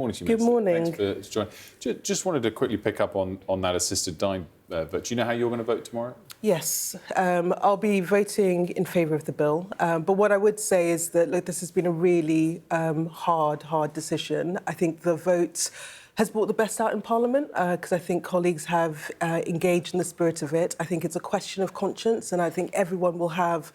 Morning to you, Good morning. Thanks for joining. Just wanted to quickly pick up on that assisted dying vote. Do you know how you're going to vote tomorrow? Yes, I'll be voting in favour of the bill. But what I would say is that, look, this has been a really hard decision. I think the vote has brought the best out in Parliament because I think colleagues have engaged in the spirit of it. I think it's a question of conscience, and I think everyone will have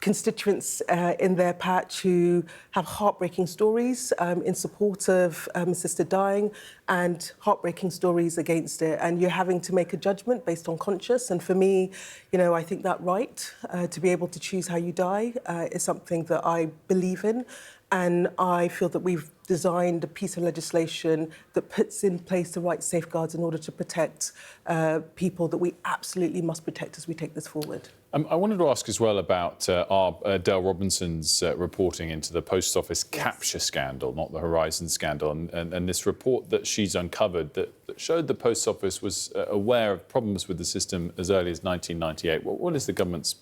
constituents in their patch who have heartbreaking stories in support of assisted dying and heartbreaking stories against it. And you're having to make a judgment based on conscience. And for me, you know, I think that right to be able to choose how you die is something that I believe in. And I feel that we've designed a piece of legislation that puts in place the right safeguards in order to protect people that we absolutely must protect as we take this forward. I wanted to ask as well about Dale Robinson's reporting into the Post Office capture scandal, not the Horizon scandal, and this report that she's uncovered that showed the Post Office was aware of problems with the system as early as 1998. What is the government's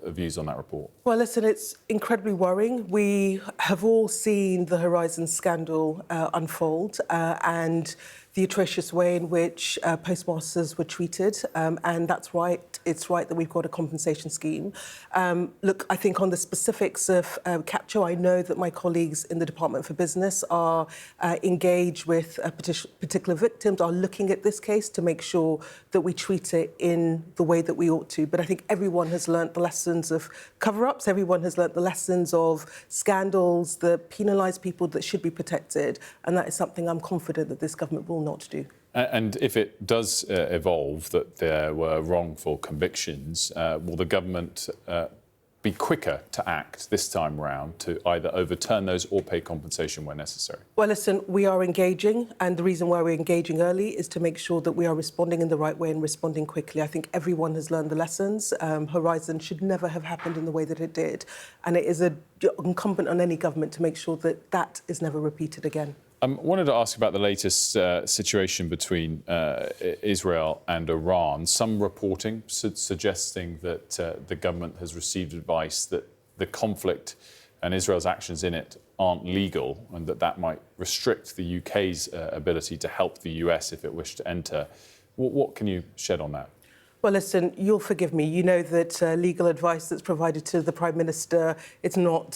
views on that report? Well, listen, it's incredibly worrying. We have all seen the Horizon scandal unfold and the atrocious way in which postmasters were treated, and that's right. It's right that we've got a compensation scheme. Look, I think on the specifics of capture, I know that my colleagues in the Department for Business are engaged with particular victims, are looking at this case to make sure that we treat it in the way that we ought to. But I think everyone has learnt the lessons of cover-ups, everyone has learnt the lessons of scandals that penalise people that should be protected, and that is something I'm confident that this government will not do. And if it does evolve that there were wrongful convictions, will the government be quicker to act this time round to either overturn those or pay compensation where necessary? Well, listen, we are engaging, and the reason why we're engaging early is to make sure that we are responding in the right way and responding quickly. I think everyone has learned the lessons. Horizon should never have happened in the way that it did, and it is incumbent on any government to make sure that that is never repeated again. I wanted to ask about the latest situation between Israel and Iran. Some reporting suggesting that the government has received advice that the conflict and Israel's actions in it aren't legal and that might restrict the UK's ability to help the US if it wished to enter. What can you shed on that? Well, listen, you'll forgive me. You know that legal advice that's provided to the Prime Minister, it's not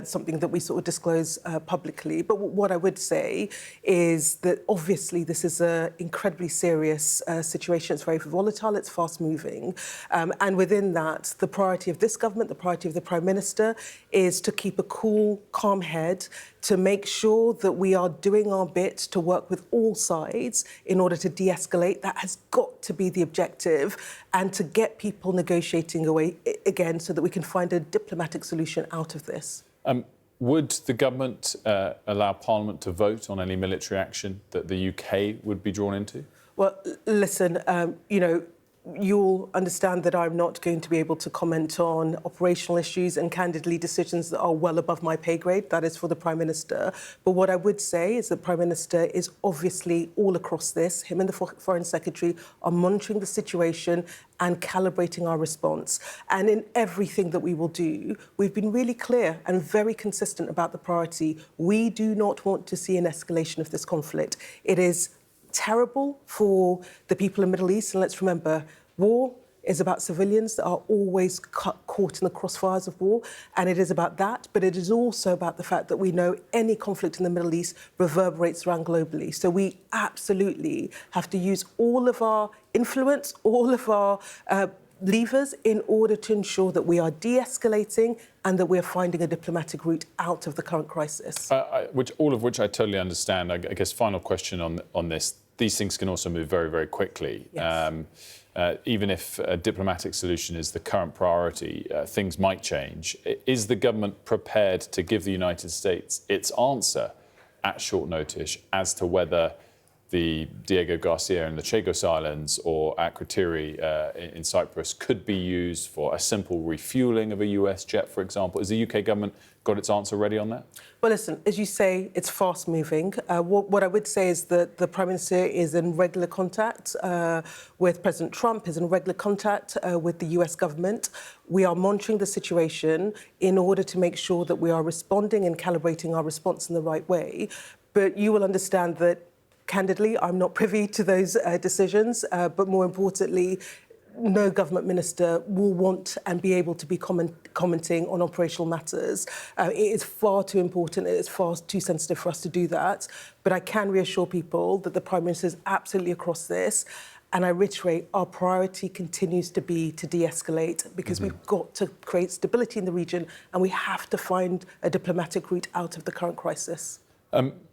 something that we sort of disclose publicly. But what I would say is that obviously this is an incredibly serious situation. It's very volatile, it's fast-moving. And within that, the priority of this government, the priority of the Prime Minister is to keep a cool, calm head, to make sure that we are doing our bit to work with all sides in order to de-escalate. That has got to be the objective, and to get people negotiating away again so that we can find a diplomatic solution out of this. Would the government allow Parliament to vote on any military action that the UK would be drawn into? Well, listen, you know, you'll understand that I'm not going to be able to comment on operational issues and, candidly, decisions that are well above my pay grade. That is for the Prime Minister. But what I would say is the Prime Minister is obviously all across this. Him and the Foreign Secretary are monitoring the situation and calibrating our response. And in everything that we will do, we've been really clear and very consistent about the priority. We do not want to see an escalation of this conflict. It is terrible for the people in the Middle East. And let's remember, war is about civilians that are always caught in the crossfires of war. And it is about that. But it is also about the fact that we know any conflict in the Middle East reverberates around globally. So we absolutely have to use all of our influence, all of our levers in order to ensure that we are de-escalating and that we are finding a diplomatic route out of the current crisis. All of which I totally understand. I guess final question on this. These things can also move very, very quickly. Yes. Even if a diplomatic solution is the current priority, things might change. Is the government prepared to give the United States its answer at short notice as to whether the Diego Garcia and the Chagos Islands or Akrotiri in Cyprus could be used for a simple refuelling of a US jet, for example? Has the UK government got its answer ready on that? Well, listen, as you say, it's fast-moving. What I would say is that the Prime Minister is in regular contact with President Trump, is in regular contact with the US government. We are monitoring the situation in order to make sure that we are responding and calibrating our response in the right way. But you will understand that, candidly, I'm not privy to those decisions, but more importantly, no government minister will want and be able to be commenting on operational matters. It is far too important, it is far too sensitive for us to do that. But I can reassure people that the Prime Minister is absolutely across this. And I reiterate, our priority continues to be to de-escalate, because we've got to create stability in the region and we have to find a diplomatic route out of the current crisis.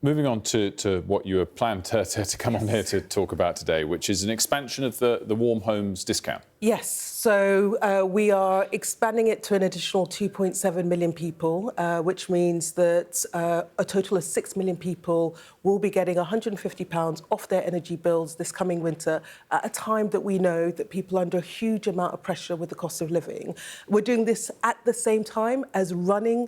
Moving on to what you were planned to come on here to talk about today, which is an expansion of the Warm Homes discount. Yes, so we are expanding it to an additional 2.7 million people, which means that a total of 6 million people will be getting £150 off their energy bills this coming winter, at a time that we know that people are under a huge amount of pressure with the cost of living. We're doing this at the same time as running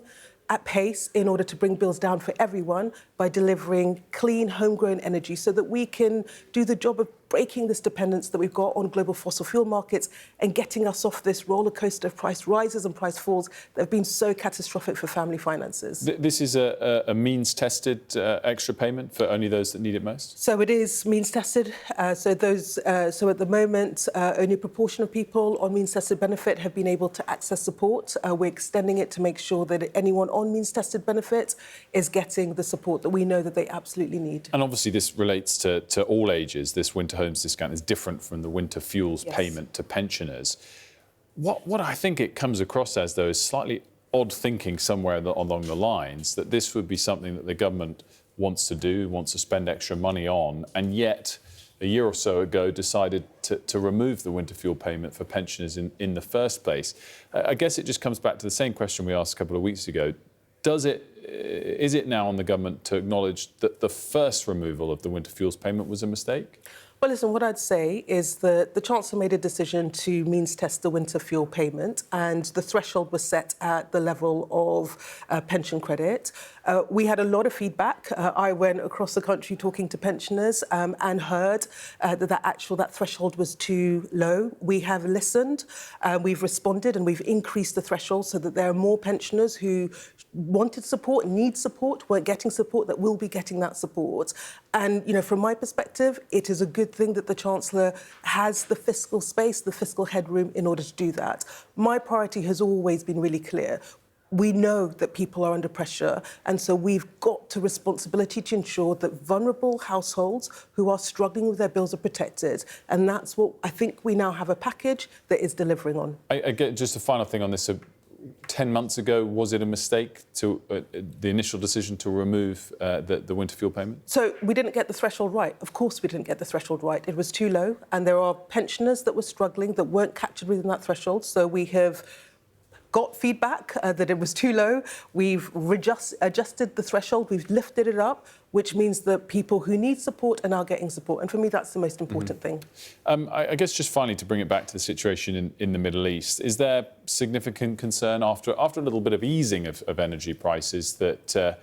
at pace in order to bring bills down for everyone by delivering clean, homegrown energy so that we can do the job of breaking this dependence that we've got on global fossil fuel markets and getting us off this roller coaster of price rises and price falls that have been so catastrophic for family finances. This is a means-tested extra payment for only those that need it most? So it is means-tested. So at the moment, only a proportion of people on means-tested benefit have been able to access support. We're extending it to make sure that anyone on means-tested benefit is getting the support that we know that they absolutely need. And obviously this relates to all ages. This winter homes discount is different from the winter fuels payment to pensioners. What I think it comes across as, though, is slightly odd thinking somewhere along the lines that this would be something that the government wants to do, wants to spend extra money on, and yet a year or so ago decided to remove the winter fuel payment for pensioners in the first place. I guess it just comes back to the same question we asked a couple of weeks ago. Is it now on the government to acknowledge that the first removal of the winter fuels payment was a mistake? Well, listen, what I'd say is that the Chancellor made a decision to means test the winter fuel payment, and the threshold was set at the level of pension credit. We had a lot of feedback. I went across the country talking to pensioners and heard that threshold was too low. We have listened, we've responded, and we've increased the threshold so that there are more pensioners who wanted support, need support, weren't getting support, that will be getting that support. And, you know, from my perspective, it is a good thing that the Chancellor has the fiscal space, the fiscal headroom in order to do that. My priority has always been really clear. We know that people are under pressure, and so we've got the responsibility to ensure that vulnerable households who are struggling with their bills are protected. And that's what I think we now have a package that is delivering on. I get just a final thing on this. 10 months ago, was it a mistake to the initial decision to remove the winter fuel payment? So we didn't get the threshold right. Of course we didn't get the threshold right. It was too low, and there are pensioners that were struggling that weren't captured within that threshold. So we have got feedback that it was too low. We've adjusted the threshold. We've lifted it up, which means that people who need support are now getting support. And for me, that's the most important thing. I guess just finally to bring it back to the situation in the Middle East, is there significant concern after a little bit of easing of energy prices that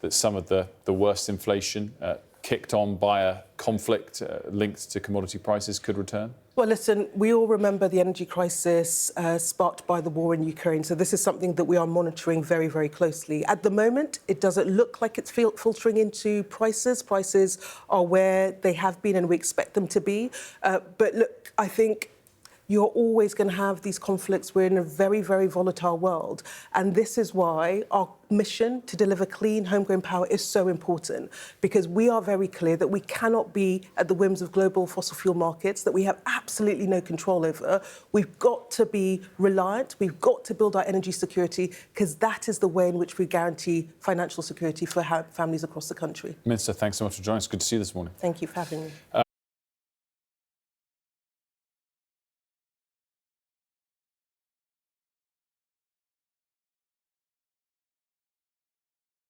some of the worst inflation kicked on by a conflict linked to commodity prices could return? Well, listen, we all remember the energy crisis sparked by the war in Ukraine. So this is something that we are monitoring very, very closely. At the moment, it doesn't look like it's filtering into prices. Prices are where they have been and we expect them to be. But look, I think you're always going to have these conflicts. We're in a very, very volatile world. And this is why our mission to deliver clean, homegrown power is so important, because we are very clear that we cannot be at the whims of global fossil fuel markets that we have absolutely no control over. We've got to be reliant. We've got to build our energy security, because that is the way in which we guarantee financial security for families across the country. Minister, thanks so much for joining us. Good to see you this morning. Thank you for having me.